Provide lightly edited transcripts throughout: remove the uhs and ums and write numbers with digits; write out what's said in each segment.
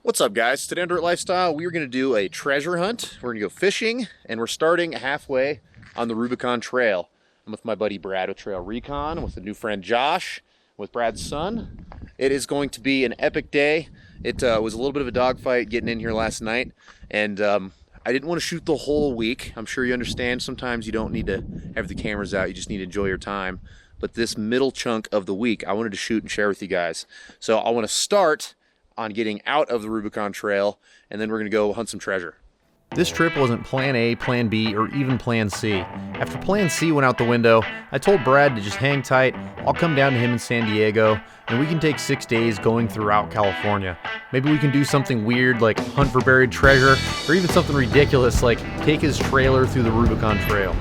What's up, guys? Today on Dirt Lifestyle, we're going to do a treasure hunt. We're going to go fishing, and we're starting halfway on the Rubicon Trail. I'm with my buddy Brad with Trail Recon, and with a new friend Josh, with Brad's son. It is going to be an epic day. It was a little bit of a dogfight getting in here last night, and I didn't want to shoot the whole week. I'm sure you understand sometimes you don't need to have the cameras out, you just need to enjoy your time. But this middle chunk of the week, I wanted to shoot and share with you guys. So I want to start on getting out of the Rubicon Trail, and then we're gonna go hunt some treasure. This trip wasn't plan A, plan B, or even plan C. After plan C went out the window, I told Brad to just hang tight. I'll come down to him in San Diego, and we can take 6 days going throughout California. Maybe we can do something weird like hunt for buried treasure, or even something ridiculous like take his trailer through the Rubicon Trail.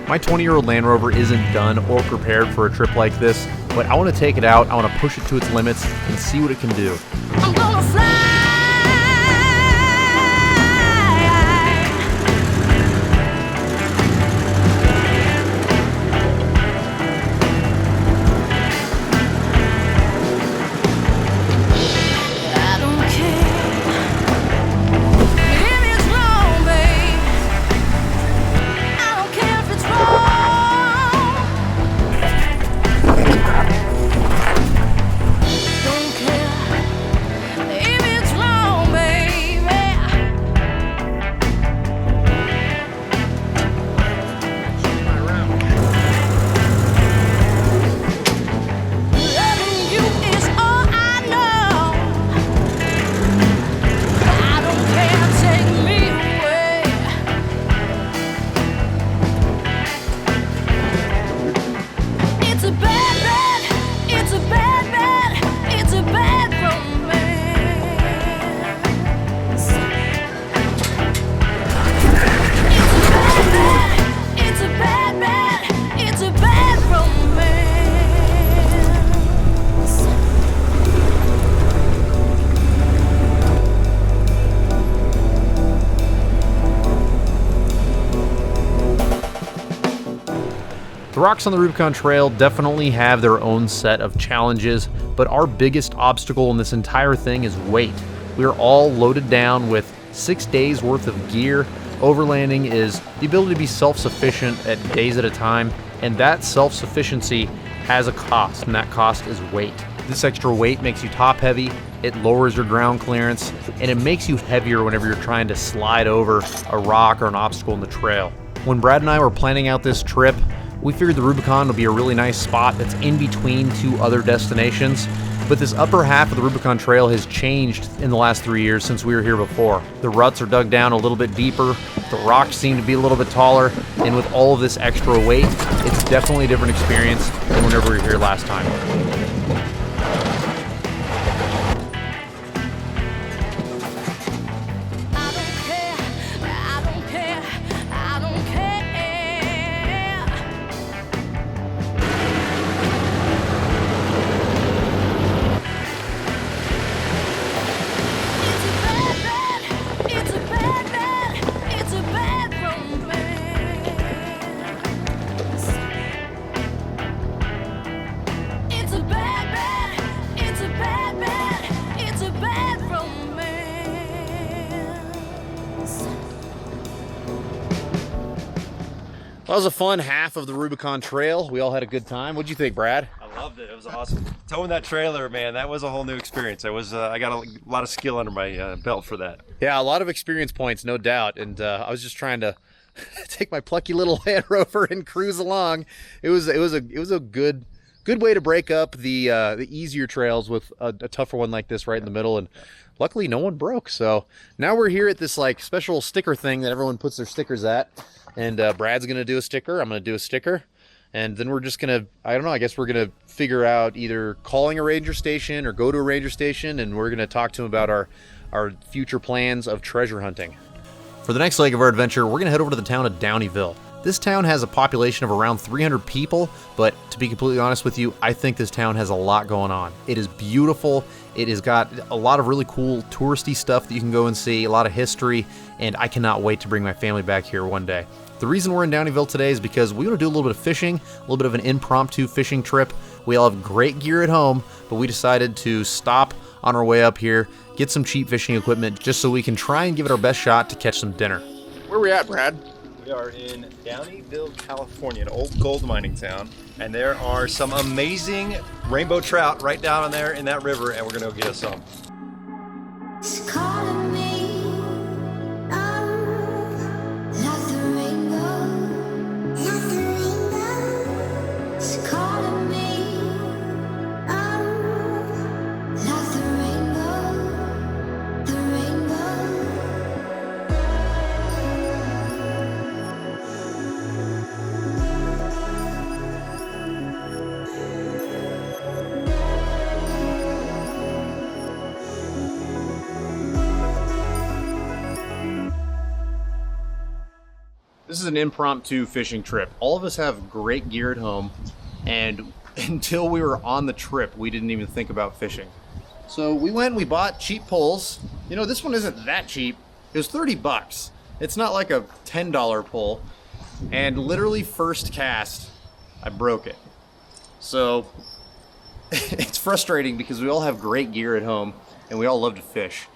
My 20-year-old Land Rover isn't done or prepared for a trip like this, but I want to take it out, I want to push it to its limits and see what it can do. I'm gonna fly. I don't care if it's wrong, babe. I don't care if it's wrong. Don't care if it's wrong, baby. Loving you is all I know. I don't care, take me away. It's a bad, bad, it's a bad, bad, it's a bad romance. It's a bad, bad, it's a bad romance. The rocks on the Rubicon Trail definitely have their own set of challenges, but our biggest obstacle in this entire thing is weight. We are all loaded down with 6 days worth of gear. Overlanding is the ability to be self-sufficient at days at a time, and that self-sufficiency has a cost, and that cost is weight. This extra weight makes you top heavy, it lowers your ground clearance, and it makes you heavier whenever you're trying to slide over a rock or an obstacle in the trail. When Brad and I were planning out this trip, we figured the Rubicon would be a really nice spot that's in between two other destinations, but this upper half of the Rubicon Trail has changed in the last 3 years since we were here before. The ruts are dug down a little bit deeper, the rocks seem to be a little bit taller, and with all of this extra weight, it's definitely a different experience than whenever we were here last time. I don't care, I don't care, I don't care. It's a bad, bad, it's a bad romance. It's a bad, bad, it's a bad, bad, it's a bad romance. That was a fun half of the Rubicon Trail. We all had a good time. What'd you think, Brad? I loved it. It was awesome. Towing that trailer, man, that was a whole new experience. I got a lot of skill under my belt for that. Yeah, a lot of experience points, no doubt. And I was just trying to take my plucky little Land Rover and cruise along. It was a good way to break up the easier trails with a tougher one like this right in the middle. And luckily, no one broke. So now we're here at this like special sticker thing that everyone puts their stickers at. And Brad's gonna do a sticker. I'm gonna do a sticker. And then we're just gonna, I don't know, I guess we're gonna figure out either calling a ranger station or go to a ranger station, and we're gonna talk to him about our future plans of treasure hunting. For the next leg of our adventure, we're gonna head over to the town of Downeyville. This town has a population of around 300 people, but to be completely honest with you, I think this town has a lot going on. It is beautiful. It has got a lot of really cool touristy stuff that you can go and see, a lot of history, and I cannot wait to bring my family back here one day. The reason we're in Downeyville today is because we want to do a little bit of fishing, a little bit of an impromptu fishing trip. We all have great gear at home, but we decided to stop on our way up here, get some cheap fishing equipment just so we can try and give it our best shot to catch some dinner. Where are we at, Brad? We are in Downeyville, California, an old gold mining town, and there are some amazing rainbow trout right down there in that river, and we're gonna go get us some. It's calling me, like the rainbow, like the rainbow. It's calling me, like the rainbow, the rainbow. This is an impromptu fishing trip. All of us have great gear at home, and until we were on the trip, we didn't even think about fishing. So we went and we bought cheap poles. You know, this one isn't that cheap. It was 30 bucks. It's not like a $10 pole. And literally first cast, I broke it. So it's frustrating because we all have great gear at home and we all love to fish.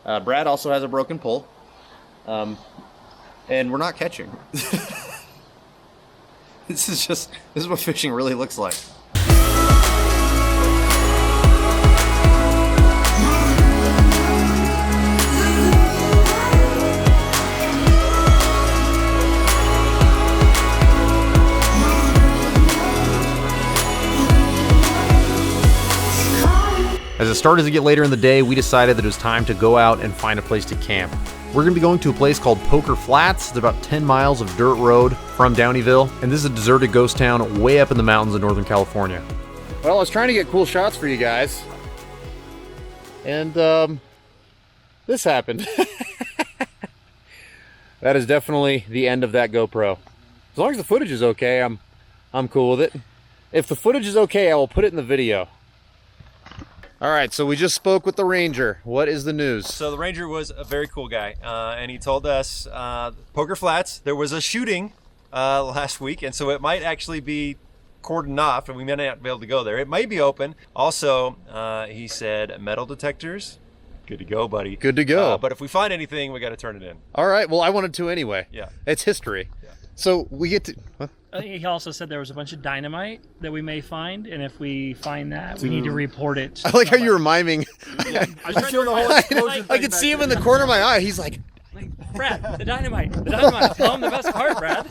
Brad also has a broken pole. And we're not catching. This is what fishing really looks like. As it started to get later in the day, we decided that it was time to go out and find a place to camp. We're going to be going to a place called Poker Flats. It's about 10 miles of dirt road from Downeyville, and this is a deserted ghost town way up in the mountains of Northern California. Well, I was trying to get cool shots for you guys, and this happened. That is definitely the end of that GoPro. As long as the footage is okay, I'm cool with it. If the footage is okay, I will put it in the video. All right, so we just spoke with the ranger. What is the news? So the ranger was a very cool guy, and he told us Poker Flats, there was a shooting last week, and so it might actually be cordoned off, and we may not be able to go there. It might be open. Also, he said metal detectors, good to go, buddy. Good to go. But if we find anything, we got to turn it in. All right, well, I wanted to anyway. Yeah. It's history. Yeah. So we get to... What? He also said there was a bunch of dynamite that we may find, and if we find that, we need to report it. I like how you were miming. Yeah. I was doing the whole explosion I could see him in the corner of my eye. He's like, Brad, the dynamite. Tell him the best part, Brad.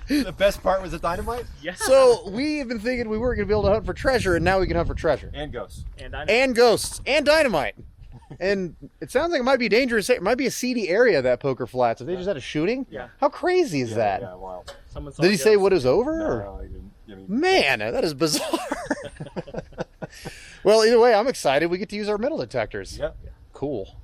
The best part was the dynamite? Yeah. so we have been thinking we weren't going to be able to hunt for treasure, and now we can hunt for treasure. And ghosts. And dynamite. And ghosts. And dynamite. And it sounds like it might be dangerous. It might be a seedy area, that Poker Flats. If they just had a shooting? Yeah. How crazy is that? Yeah, wow. Someone saw Did he say ghosts. what is over? No, or? he didn't. I mean, Man, that is bizarre. Well, either way, I'm excited. We get to use our metal detectors. yeah. Cool.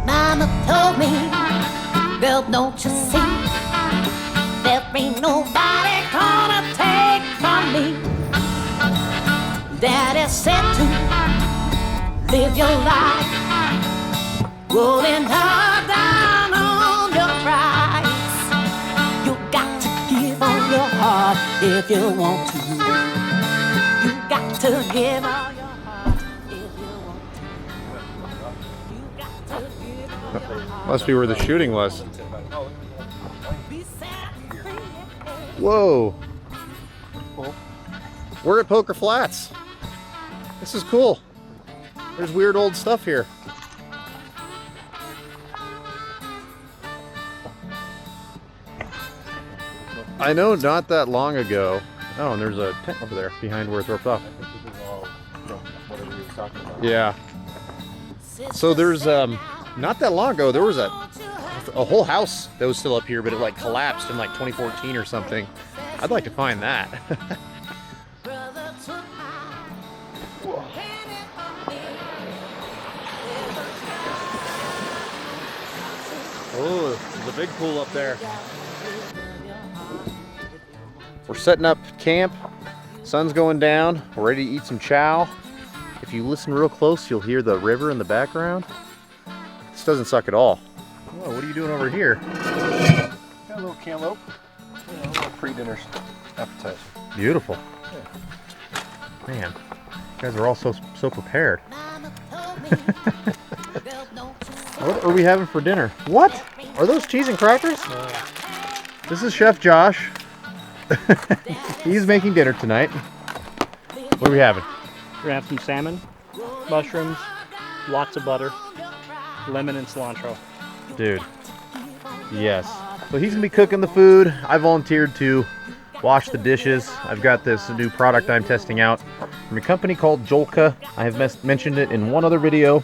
Mama told me, girl, don't you see? There ain't nobody gonna take from me. Daddy said to live your life, rolling her down on your price. You got to give all your heart if you want to. You got to give all your heart if you want to. You got to give all your heart. Must be where the shooting was. Be set free. Whoa. We're at Poker Flats. This is cool. There's weird old stuff here. I know not that long ago. Oh, and there's a tent over there behind where it's roped off. Yeah. So there's not that long ago there was a a whole house that was still up here, but it like collapsed in like 2014 or something. I'd like to find that. Oh, there's a big pool up there. We're setting up camp. Sun's going down. We're ready to eat some chow. If you listen real close, you'll hear the river in the background. This doesn't suck at all. Whoa, what are you doing over here? Got a little cantaloupe. A little pre-dinner appetizer. Beautiful. Man, you guys are all so prepared. What are we having for dinner? What? Are those cheese and crackers? This is Chef Josh. He's making dinner tonight. What are we having? We're gonna have some salmon, mushrooms, lots of butter, lemon and cilantro. Dude, yes. So he's gonna be cooking the food. I volunteered to wash the dishes. I've got this new product I'm testing out from a company called Jolka. I have mentioned it in one other video.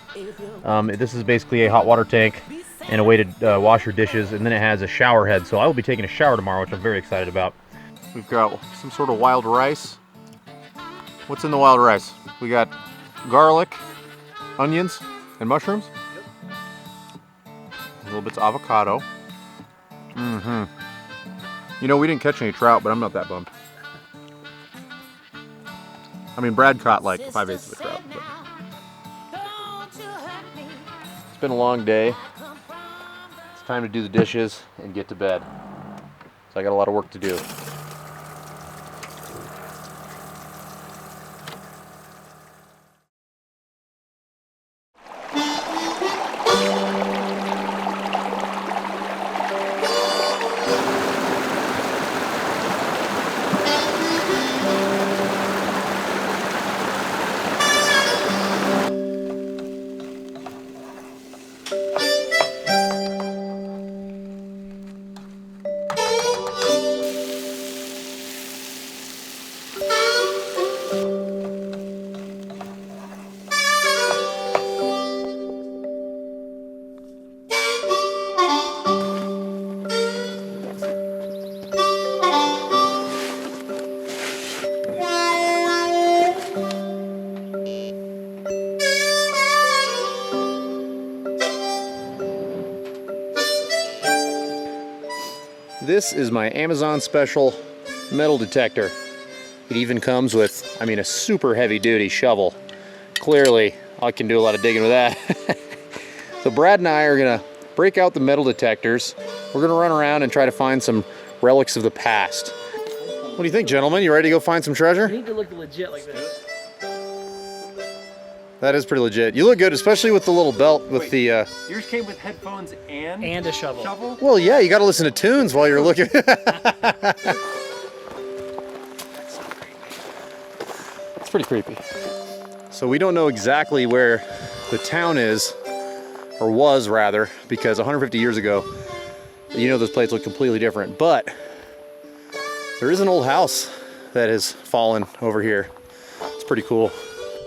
This is basically a hot water tank and a way to wash your dishes, and then it has a shower head. So I will be taking a shower tomorrow, which I'm very excited about. We've got some sort of wild rice. What's in the wild rice? We got garlic, onions, and mushrooms. Yep. A little bit of avocado. Mm-hmm. You know, we didn't catch any trout, but I'm not that bummed. I mean, Brad caught like 5/8 of a trout. But it's been a long day. It's time to do the dishes and get to bed. So I got a lot of work to do. This is my Amazon special metal detector. It even comes with, a super heavy duty shovel. Clearly, I can do a lot of digging with that. So Brad and I are gonna break out the metal detectors. We're gonna run around and try to find some relics of the past. What do you think, gentlemen? You ready to go find some treasure? You need to look legit like this. That is pretty legit. You look good, especially with the little belt with the... Yours came with headphones and a shovel. Well, yeah, you got to listen to tunes while you're looking. It's pretty creepy. So we don't know exactly where the town is, or was rather, because 150 years ago, this place looked completely different. But there is an old house that has fallen over here. It's pretty cool.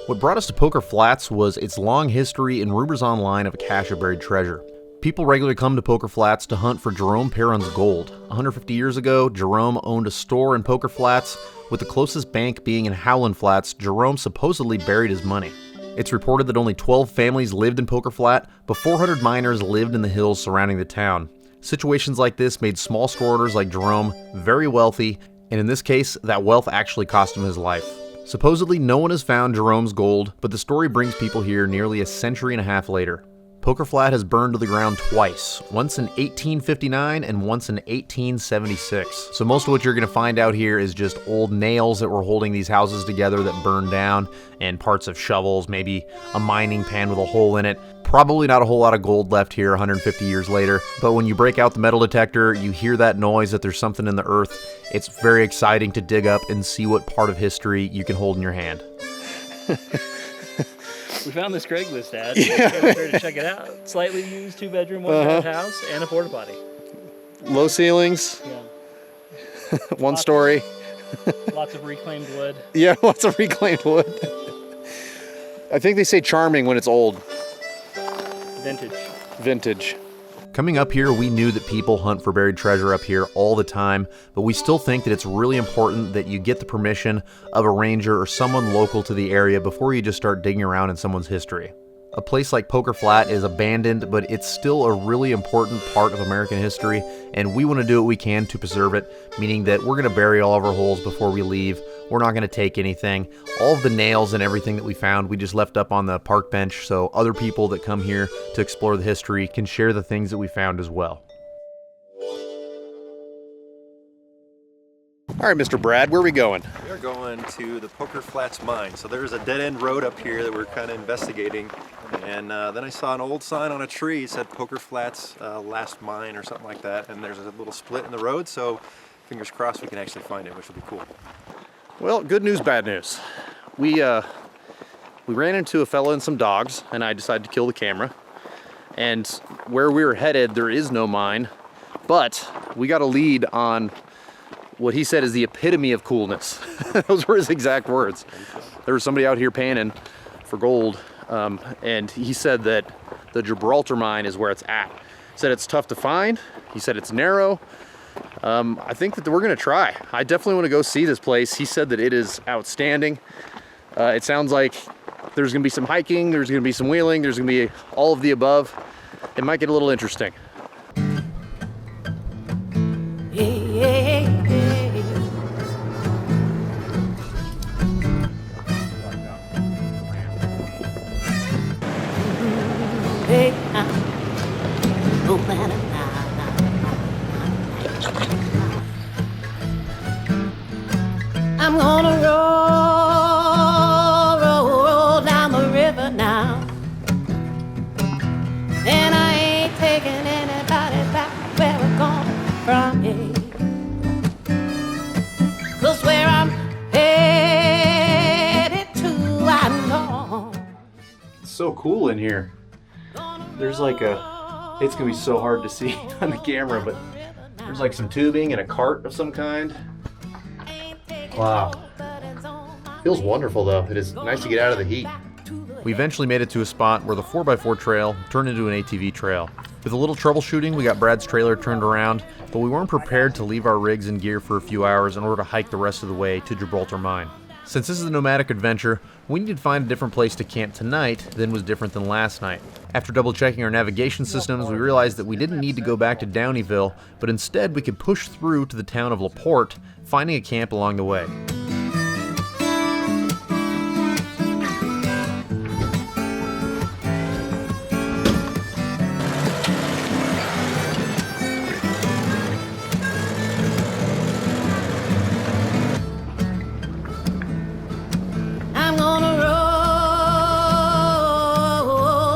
What brought us to Poker Flats was its long history and rumors online of a cache of buried treasure. People regularly come to Poker Flats to hunt for Jerome Perron's gold. 150 years ago, Jerome owned a store in Poker Flats, with the closest bank being in Howland Flats. Jerome supposedly buried his money. It's reported that only 12 families lived in Poker Flat, but 400 miners lived in the hills surrounding the town. Situations like this made small store owners like Jerome very wealthy, and in this case, that wealth actually cost him his life. Supposedly, no one has found Jerome's gold, but the story brings people here nearly a century and a half later. Poker Flat has burned to the ground twice, once in 1859 and once in 1876. So most of what you're going to find out here is just old nails that were holding these houses together that burned down, and parts of shovels, maybe a mining pan with a hole in it. Probably not a whole lot of gold left here 150 years later, but when you break out the metal detector, you hear that noise that there's something in the earth. It's very exciting to dig up and see what part of history you can hold in your hand. We found this Craigslist ad. Yeah. We're here to check it out. Slightly used 2-bedroom, 1-bath house, and a porta potty. Low ceilings, Yeah. one story. Lots of reclaimed wood. Yeah, lots of reclaimed wood. I think they say charming when it's old. Vintage. Vintage. Coming up here, we knew that people hunt for buried treasure up here all the time, but we still think that it's really important that you get the permission of a ranger or someone local to the area before you just start digging around in someone's history. A place like Poker Flat is abandoned, but it's still a really important part of American history, and we want to do what we can to preserve it, meaning that we're going to bury all of our holes before we leave. We're not going to take anything. All of the nails and everything that we found, we just left up on the park bench so other people that come here to explore the history can share the things that we found as well. All right, Mr. Brad, where are we going? We're going to the Poker Flats mine. So there's a dead-end road up here that we're kind of investigating. And then I saw an old sign on a tree. It said Poker Flats last mine or something like that. And there's a little split in the road, so fingers crossed we can actually find it, which will be cool. Well, good news, bad news. We ran into a fella and some dogs, and I decided to kill the camera. And where we were headed, there is no mine, but we got a lead on what he said is the epitome of coolness. Those were his exact words. There was somebody out here panning for gold, and he said that the Gibraltar mine is where it's at. He said it's tough to find. He said it's narrow. I think that we're gonna try. I definitely want to go see this place. He said that it is outstanding. It sounds like there's gonna be some hiking, there's gonna be some wheeling, there's gonna be all of the above. It might get a little interesting. I'm gonna roll down the river now, and I ain't taking anybody back where we're going from here. 'Cause where I'm headed to, I know. It's so cool in here. There's like it's gonna be so hard to see on the camera, but there's like some tubing and a cart of some kind. Wow. Feels wonderful though. It is nice to get out of the heat. We eventually made it to a spot where the 4x4 trail turned into an ATV trail. With a little troubleshooting, we got Brad's trailer turned around, but we weren't prepared to leave our rigs and gear for a few hours in order to hike the rest of the way to Gibraltar Mine. Since this is a nomadic adventure, we needed to find a different place to camp tonight than was different than last night. After double checking our navigation systems, we realized that we didn't need to go back to Downeyville, but instead we could push through to the town of LaPorte, finding a camp along the way. I'm gonna roll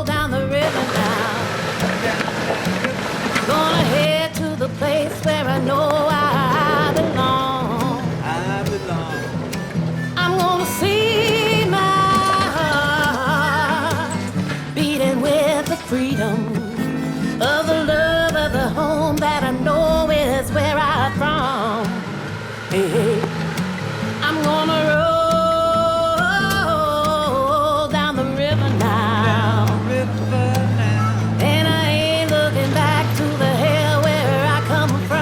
down the river now. Gonna head to the place where I know I belong. I'm gonna see my heart beating with the freedom of the love of the home that I know is where I'm from. Hey, hey. I'm gonna roll down the river now. And I ain't looking back to the hell where I come from.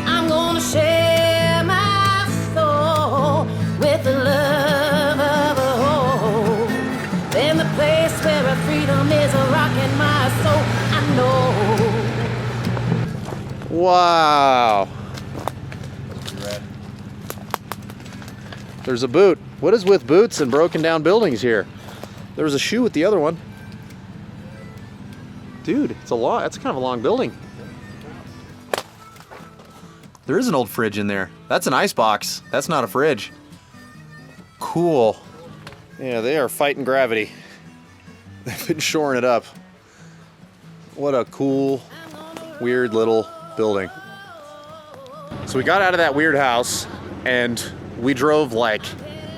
I'm gonna share my soul with the love of a home. In the place where a freedom is a rocking my soul, I know. Wow. There's a boot. What is with boots and broken down buildings here? There was a shoe with the other one. Dude, it's a lot. That's kind of a long building. There is an old fridge in there. That's an ice box. That's not a fridge. Cool. Yeah, they are fighting gravity. They've been shoring it up. What a cool, weird little building. So we got out of that weird house and we drove like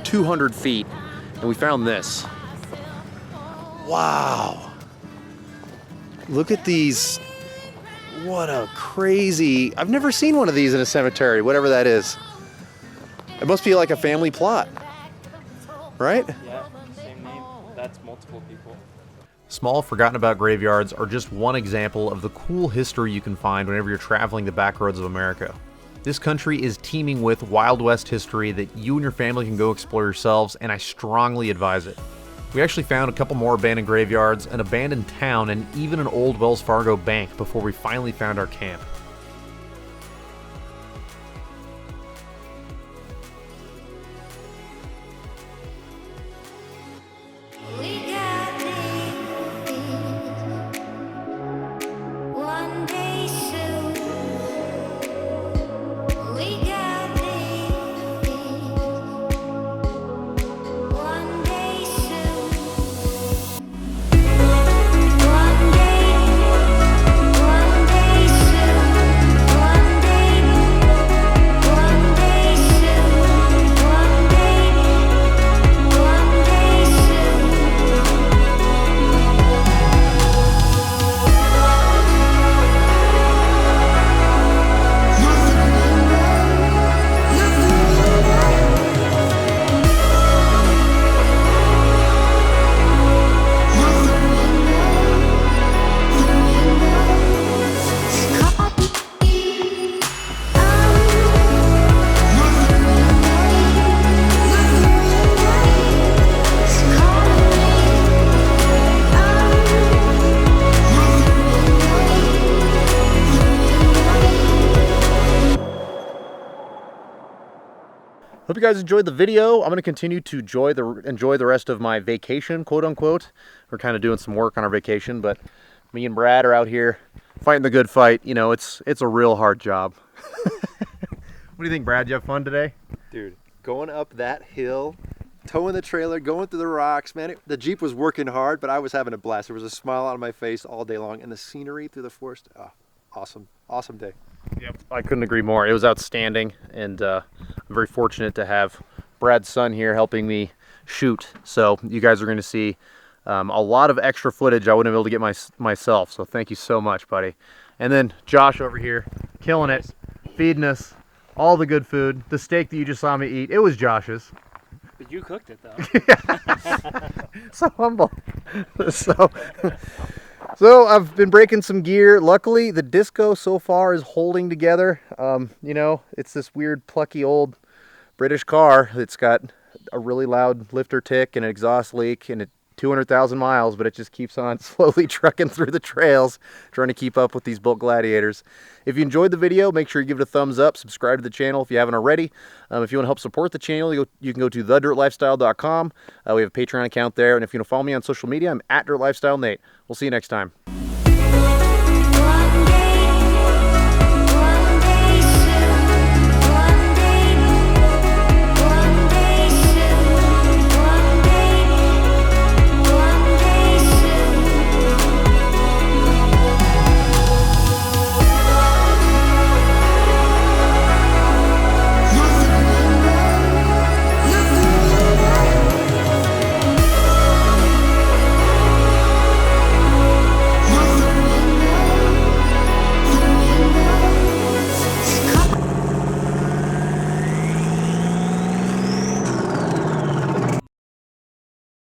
200 feet and we found this. Wow. Look at these. What a crazy, I've never seen one of these in a cemetery, whatever that is. It must be like a family plot, right? Yeah, same name. That's multiple people. Small, forgotten about graveyards are just one example of the cool history you can find whenever you're traveling the back roads of America. This country is teeming with Wild West history that you and your family can go explore yourselves, and I strongly advise it. We actually found a couple more abandoned graveyards, an abandoned town, and even an old Wells Fargo bank before we finally found our camp. We got this one day soon. We got this one day soon. One day soon. One day soon. One day soon. Hope you guys enjoyed the video. I'm going to continue to enjoy the rest of my vacation, quote unquote. We're kind of doing some work on our vacation, but me and Brad are out here fighting the good fight. You know, it's a real hard job. What do you think, Brad? Did you have fun today? Dude, going up that hill, towing the trailer, going through the rocks, man, the Jeep was working hard, but I was having a blast. There was a smile on my face all day long, and the scenery through the forest, awesome day. Yep, I couldn't agree more. It was outstanding, and I'm very fortunate to have Brad's son here helping me shoot. So you guys are going to see a lot of extra footage I wouldn't be able to get myself. So thank you so much, buddy. And then Josh over here, killing it, feeding us all the good food. The steak that you just saw me eat, it was Josh's. But you cooked it though. So humble. So I've been breaking some gear. Luckily, the Disco so far is holding together. You know, it's this weird, plucky old British car that's got a really loud lifter tick and an exhaust leak and 200,000 miles, but it just keeps on slowly trucking through the trails, trying to keep up with these bulk gladiators. If you enjoyed the video, make sure you give it a thumbs up, subscribe to the channel if you haven't already. If you want to help support the channel, you can go to thedirtlifestyle.com. We have a Patreon account there, and if you want to follow me on social media, I'm @DirtLifestyleNate. We'll see you next time.